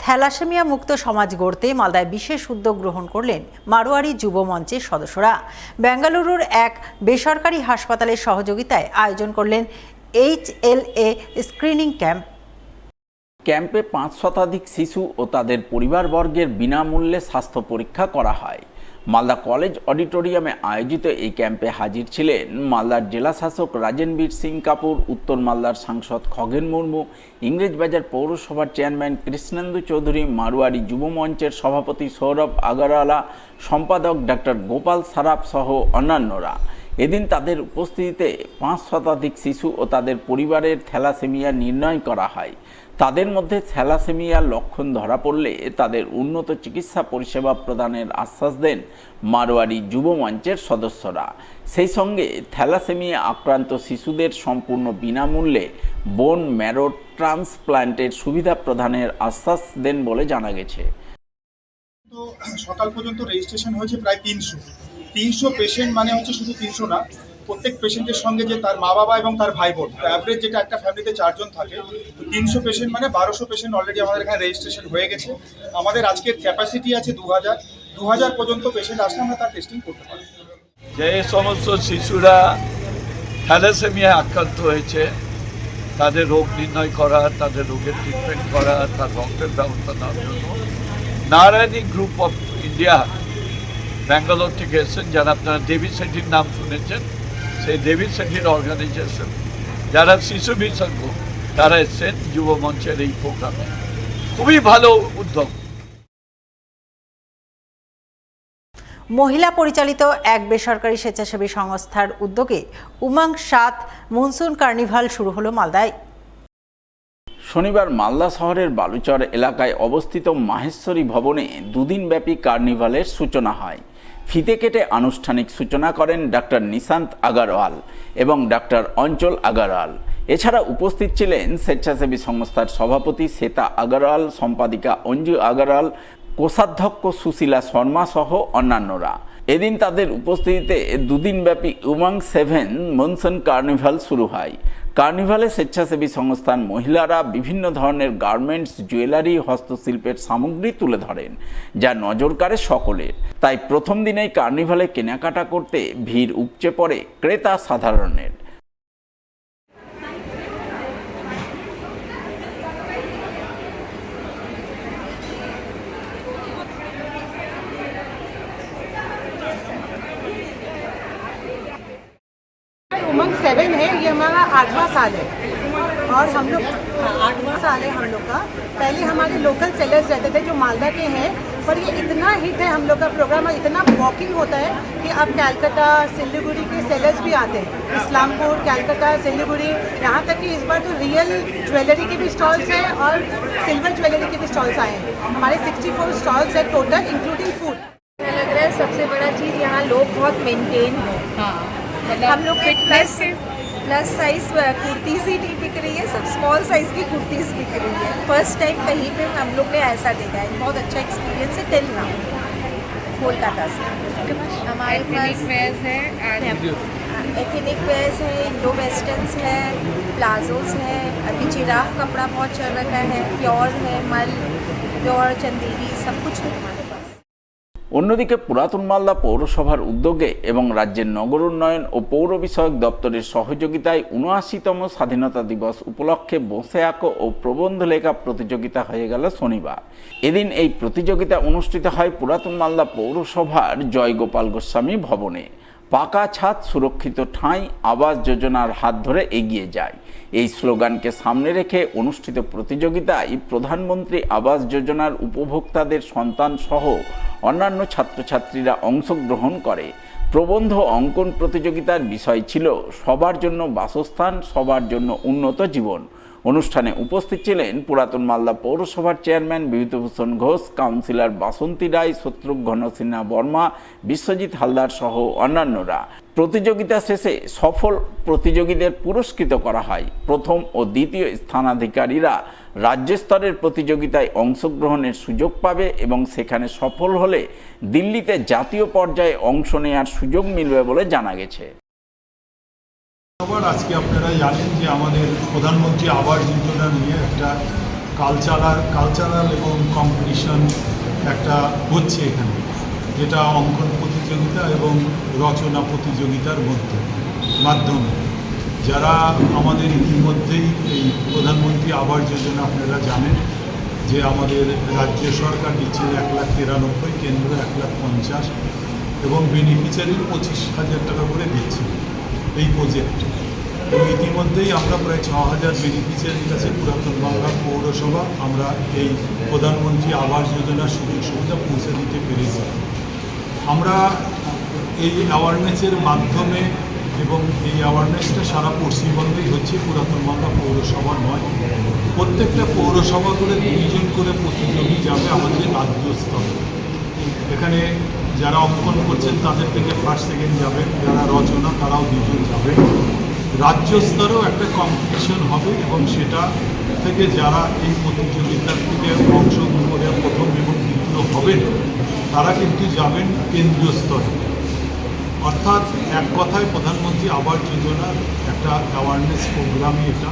Thalassaemia মুক্ত সমাজ গড়তে মালদায় বিশেষ উদ্যোগ গ্রহণ করলেন মারোয়ারি যুব মঞ্চের সদস্যরা। বেঙ্গালুরুর এক বেসরকারি হাসপাতালের সহযোগিতায় আয়োজন করলেন HLA স্ক্রিনিং ক্যাম্প। ক্যাম্পে 5 শতাধিক শিশু ও তাদের পরিবারবর্গের বিনামূল্যে স্বাস্থ্য পরীক্ষা করা হয়। মালদা কলেজ অডিটোরিয়ামে আয়োজিত এই ক্যাম্পে হাজির ছিলেন মালদার জেলা শাসক রাজেনবীর সিং কাপুর, উত্তর মালদার সাংসদ খগেন মুর্মু, ইংরেজবাজার পৌরসভার চেয়ারম্যান কৃষ্ণেন্দু চৌধুরী, মারোয়ারি যুব মঞ্চের সভাপতি সৌরভ আগরওয়ালা, সম্পাদক ডক্টর গোপাল সারাফ সহ অন্যান্যরা। এদিন তাদের উপস্থিতিতে 5 শতাধিক শিশু ও তাদের পরিবারের থ্যালাসেমিয়া নির্ণয় করা হয়। তাদের মধ্যে থ্যালাসেমিয়ার লক্ষণ ধরা পড়লে তাদের উন্নত চিকিৎসা পরিষেবা প্রদানের আশ্বাস দেন মারোয়ারি যুব মঞ্চের সদস্যরা। সেই সঙ্গে থ্যালাসেমিয়া আক্রান্ত শিশুদের সম্পূর্ণ বিনামূল্যে বোন ম্যারো ট্রান্সপ্লান্টের সুবিধা প্রদানের আশ্বাস দেন বলে জানা গেছে। তো সকাল পর্যন্ত রেজিস্ট্রেশন হয়েছে প্রায় 300 পেশেন্ট, মানে হচ্ছে শুধু 300 না, প্রত্যেক পেশেন্টের সঙ্গে যে তার মা বাবা এবং তার ভাই বোন, অ্যাভারেজ যেটা একটা ফ্যামিলিতে 4 জন থাকে, তো 300 পেশেন্ট মানে 1200 পেশেন্ট অলরেডি আমাদের এখানে রেজিস্ট্রেশন হয়ে গেছে। আমাদের আজকের ক্যাপাসিটি আছে 2000 পর্যন্ত পেশেন্ট আসলে আমরা তার টেস্টিং করতে পারি। যে সমস্ত শিশুরা থ্যালাসেমিয়া আক্রান্ত হয়েছে তাদের রোগ নির্ণয় করা, তাদের রোগের ট্রিটমেন্ট করা, তার রক্তের ব্যবস্থা নেওয়ার জন্য Narayani group of India Bangalore থেকে এসেছেন, যারা আপনারা দেবী সেঠির নাম শুনেছেন, সেই দেবী সেঠির অর্গানাইজেশন যারা শিশু বিশেষজ্ঞ তারা এসেছেন যুব মঞ্চের এই প্রোগ্রামে। খুবই ভালো উদ্যোগ। মহিলা পরিচালিত এক বেসরকারি স্বেচ্ছাসেবী সংস্থার উদ্যোগে উমাং 7 মনসুন কার্নিভাল শুরু হলো মালদায়। শনিবার মালদা শহরের বালুচর এলাকায় অবস্থিত মাহেশ্বরী ভবনে দুদিনব্যাপী কার্নিভালের সূচনা হয়। ফিতে কেটে আনুষ্ঠানিক সূচনা করেন ডক্টর নিশান্ত আগরওয়াল এবং ডক্টর অঞ্চল আগরওয়াল। এছাড়া উপস্থিত ছিলেন স্বেচ্ছাসেবী সংস্থার সভাপতি শ্বেতা আগরওয়াল, সম্পাদিকা অঞ্জু আগরওয়াল, কোষাধ্যক্ষ সুশীলা শর্মা সহ অন্যান্যরা। এদিন তাদের উপস্থিতিতে দুদিনব্যাপী উমাং 7 মনসুন কার্নিভাল শুরু হয়। কার্নিভালে স্বেচ্ছাসেবী সংস্থার মহিলারা বিভিন্ন ধরনের গার্মেন্টস, জুয়েলারি, হস্তশিল্পের সামগ্রী তুলে ধরেন, যা নজর কাড়ে সকলের। তাই প্রথম দিনেই কার্নিভালে কেনাকাটা করতে ভিড় উপচে পড়ে ক্রেতা সাধারণের। उमंग 7 है, ये हमारा 8वां साल है और हम लोग 8वां साल है हम लोग का। पहले हमारे लोकल सेलर्स रहते थे जो मालदा के हैं, पर ये इतना हिट है हम लोग का प्रोग्राम और इतना वॉकिंग होता है कि अब कैलकाटा, सिलीगुड़ी के सेलर्स भी आते हैं। इस्लामपुर, कैलकाटा, सिलीगुड़ी, यहाँ तक कि इस बार तो रियल ज्वेलरी के भी स्टॉल्स हैं और सिल्वर ज्वेलरी के भी स्टॉल्स आए हैं। हमारे 64 स्टॉल्स हैं टोटल, इंक्लूडिंग फूड। लग रहा है सबसे बड़ा चीज़ यहाँ लोग बहुत मेंटेन है। हम लोग फिटनेस प्लस साइज कुर्तीज़ ही नहीं बिक रही है, सब स्मॉल साइज़ की कुर्तीज़ बिक रही है। फर्स्ट टाइम कहीं पे हम लोग ने ऐसा देखा है। बहुत अच्छा एक्सपीरियंस है टिल नाउ कोलकाता से। हमारे पास एथनिक वेयर्स है, इंडो वेस्टर्न्स है, प्लाजोस है, अभी जिराफ कपड़ा बहुत चल रहा है, प्योर है, मल प्योर, चंदेरी, सब कुछ है हमारे पास। অন্যদিকে পুরাতন মালদা পৌরসভার উদ্যোগে এবং রাজ্যের নগর উন্নয়ন ও পৌর বিষয়ক দপ্তরের সহযোগিতায় ৭৯তম স্বাধীনতা দিবস উপলক্ষে বসে আঁকো ও প্রবন্ধ লেখা প্রতিযোগিতা হয়ে গেল শনিবার। এদিন এই প্রতিযোগিতা অনুষ্ঠিত হয় পুরাতন মালদা পৌরসভার জয়গোপাল গোস্বামী ভবনে। পাকা ছাদ, সুরক্ষিত ঠাঁই, আবাস যোজনার হাত ধরে এগিয়ে যায়, এই স্লোগানকে সামনে রেখে অনুষ্ঠিত প্রতিযোগিতায় প্রধানমন্ত্রী আবাস যোজনার উপভোক্তাদের সন্তান সহ অন্যান্য ছাত্রছাত্রীরা অংশগ্রহণ করে। প্রবন্ধ অঙ্কন প্রতিযোগিতার বিষয় ছিল সবার জন্য বাসস্থান, সবার জন্য উন্নত জীবন। অনুষ্ঠানে উপস্থিত ছিলেন পুরাতন মালদা পৌরসভার চেয়ারম্যান বিভূতিভূষণ ঘোষ, কাউন্সিলর বাসন্তী রায়, শত্রুঘ্ন সিনহা বর্মা, বিশ্বজিৎ হালদার সহ অন্যান্যরা। প্রতিযোগিতা শেষে সফল প্রতিযোগীদের পুরস্কৃত করা হয়। প্রথম ও দ্বিতীয় স্থানাধিকারীরা রাজ্য স্তরের প্রতিযোগিতায় অংশগ্রহণের সুযোগ পাবে এবং সেখানে সফল হলে দিল্লিতে জাতীয় পর্যায়ে অংশ নেওয়ার সুযোগ মিলবে বলে জানা গেছে। আজকে আপনারা জানেন যে আমাদের প্রধানমন্ত্রী আবাস যোজনা নিয়ে একটা কালচারাল এবং কম্পিটিশন একটা হচ্ছে এখানে, যেটা অঙ্কন প্রতিযোগিতা এবং রচনা প্রতিযোগিতার মাধ্যমে যারা আমাদের ইতিমধ্যেই এই প্রধানমন্ত্রী আবাস যোজনা আপনারা জানেন যে আমাদের রাজ্য সরকার দিচ্ছে 1,93,000, কেন্দ্র 1,50,000 এবং বেনিফিশিয়ারির 25,000 টাকা করে দিচ্ছে এই প্রজেক্টে। এবং ইতিমধ্যেই আমরা প্রায় 6,000 বেনিফিশিয়ারির কাছে পুরাতন বাংলা পৌরসভা আমরা এই প্রধানমন্ত্রী আবাস যোজনার সুযোগ সুবিধা পৌঁছে দিতে পেরেছি। আমরা এই অ্যাওয়ারনেসের মাধ্যমে, এবং এই অ্যাওয়ারনেসটা সারা পশ্চিমবঙ্গেই হচ্ছে, পুরাতন বাংলা পৌরসভা নয়, প্রত্যেকটা পৌরসভাগুলো 2 জন করে প্রতিযোগী যাবে আমাদের রাজ্য স্তরে। এখানে যারা অঙ্কন করছেন তাদের থেকে ফার্স্ট সেকেন্ড যাবে, যারা রচনা তারাও 2 জন যাবে। রাজ্য স্তরেও একটা কম্পিটিশন হবে এবং সেটা থেকে যারা এই প্রতিযোগিতার থেকে অংশগ্রহণ করে প্রথম এবং দ্বিতীয় হবেন তারা কিন্তু যাবেন কেন্দ্রীয় স্তরে। অর্থাৎ এক কথায় প্রধানমন্ত্রী আবাস যোজনার একটা অ্যাওয়ারনেস প্রোগ্রামই এটা।